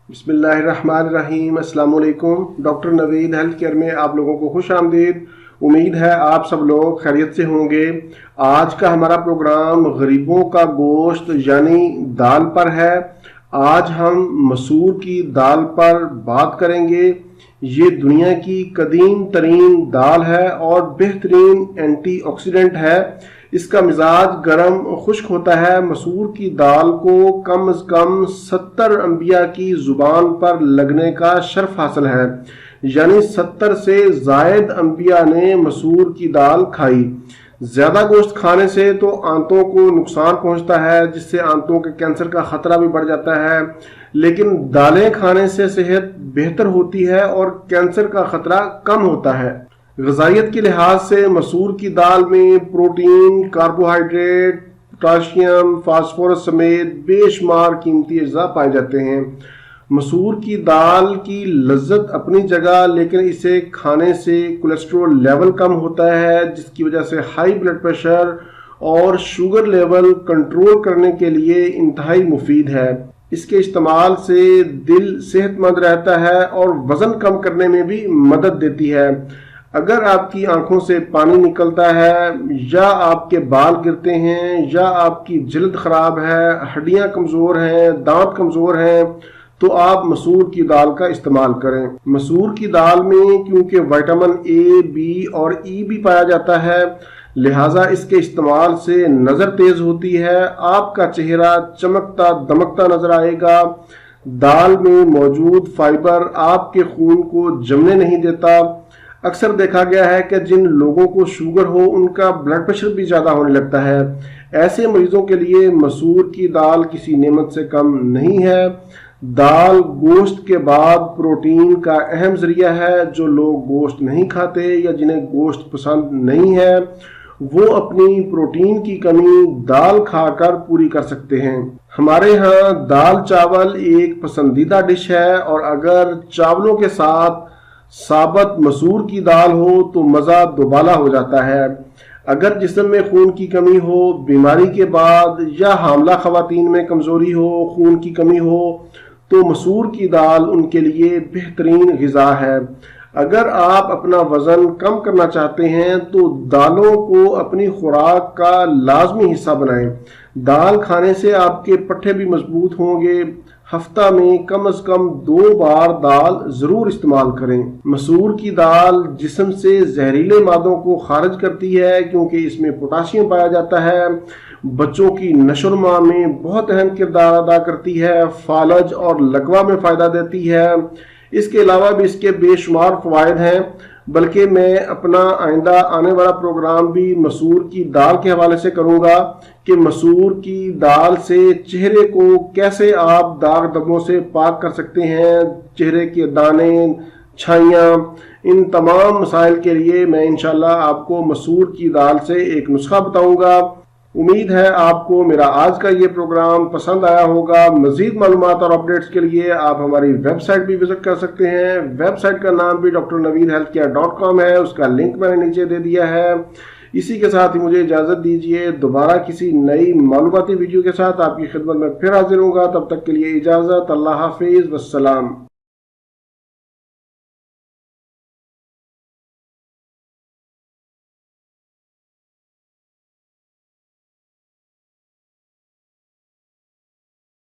बिस्मिल्लाहिर्रहमानिर्रहीम। अस्सलाम वालेकुम। डॉक्टर नवीद हेल्थ केयर में आप लोगों को खुश आमदीद। उम्मीद है आप सब लोग खैरियत से होंगे। आज का हमारा प्रोग्राम गरीबों का गोश्त यानी दाल पर है। आज हम मसूर की दाल पर बात करेंगे। ये दुनिया की कदीम तरीन दाल है और बेहतरीन एंटीऑक्सीडेंट है। इसका मिजाज गर्म खुश्क होता है। मसूर की दाल को कम अज़ कम 70 अंबिया की ज़ुबान पर लगने का शर्फ हासिल है, यानी 70 से ज़ायद अंबिया ने मसूर की दाल खाई। ज़्यादा गोश्त खाने से तो आंतों को नुकसान पहुंचता है, जिससे आंतों के कैंसर का ख़तरा भी बढ़ जाता है, लेकिन दालें खाने से सेहत बेहतर होती है और कैंसर का ख़तरा कम होता है। ग़िज़ाइयत के लिहाज से मसूर की दाल में प्रोटीन, कार्बोहाइड्रेट, पोटाशियम, फास्फोरस समेत बेशुमार कीमती अज्जा पाए जाते हैं। मसूर की दाल की लज्जत अपनी जगह, लेकिन इसे खाने से कोलेस्ट्रॉल लेवल कम होता है, जिसकी वजह से हाई ब्लड प्रेशर और शुगर लेवल कंट्रोल करने के लिए इंतहाई मुफीद है। इसके इस्तेमाल से दिल सेहतमंद रहता है और वज़न कम करने में भी मदद देती है। अगर आपकी आंखों से पानी निकलता है, या आपके बाल गिरते हैं, या आपकी जल्द खराब है, हड्डियां कमज़ोर हैं, दांत कमज़ोर हैं, तो आप मसूर की दाल का इस्तेमाल करें। मसूर की दाल में क्योंकि विटामिन ए, बी और ई भी पाया जाता है, लिहाजा इसके इस्तेमाल से नज़र तेज होती है, आपका चेहरा चमकता दमकता नजर आएगा। दाल में मौजूद फाइबर आपके खून को जमने नहीं देता। अक्सर देखा गया है कि जिन लोगों को शुगर हो, उनका ब्लड प्रेशर भी ज़्यादा होने लगता है। ऐसे मरीजों के लिए मसूर की दाल किसी नेमत से कम नहीं है। दाल गोश्त के बाद प्रोटीन का अहम जरिया है। जो लोग गोश्त नहीं खाते या जिन्हें गोश्त पसंद नहीं है, वो अपनी प्रोटीन की कमी दाल खाकर पूरी कर सकते हैं। हमारे यहाँ दाल चावल एक पसंदीदा डिश है, और अगर चावलों के साथ साबत मसूर की दाल हो तो मज़ा दोबाला हो जाता है। अगर जिस्म में खून की कमी हो, बीमारी के बाद, या हामला खवातीन में कमज़ोरी हो, खून की कमी हो, तो मसूर की दाल उनके लिए बेहतरीन ग़िज़ा है। अगर आप अपना वज़न कम करना चाहते हैं तो दालों को अपनी खुराक का लाजमी हिस्सा बनाएं। दाल खाने से आपके पट्टे भी मजबूत होंगे। हफ्ता में कम अज़ कम 2 बार दाल ज़रूर इस्तेमाल करें। मसूर की दाल जिस्म से जहरीले मादों को खारिज करती है, क्योंकि इसमें पोटाशियम पाया जाता है। बच्चों की नशोनुमा में बहुत अहम किरदार अदा करती है। फालज और लकवा में फ़ायदा देती है। इसके अलावा भी इसके बेशुमार फ़वाइद हैं, बल्कि मैं अपना आइंदा आने वाला प्रोग्राम भी मसूर की दाल के हवाले से करूंगा कि मसूर की दाल से चेहरे को कैसे आप दाग धब्बों से पाक कर सकते हैं, चेहरे के दाने, छाइयाँ, इन तमाम मसाइल के लिए मैं इंशाल्लाह आपको मसूर की दाल से एक नुस्खा बताऊंगा। उम्मीद है आपको मेरा आज का ये प्रोग्राम पसंद आया होगा। मज़ीद मालूमात और अपडेट्स के लिए आप हमारी वेबसाइट भी विजिट कर सकते हैं। वेबसाइट का नाम भी drnaveedhealthcare.com है, उसका लिंक मैंने नीचे दे दिया है। इसी के साथ ही मुझे इजाज़त दीजिए। दोबारा किसी नई मालूमाती वीडियो के साथ आपकी खिदमत में फिर हाजिर होऊंगा। तब तक के लिए इजाज़त। अल्लाह हाफिज़, वस्सलाम।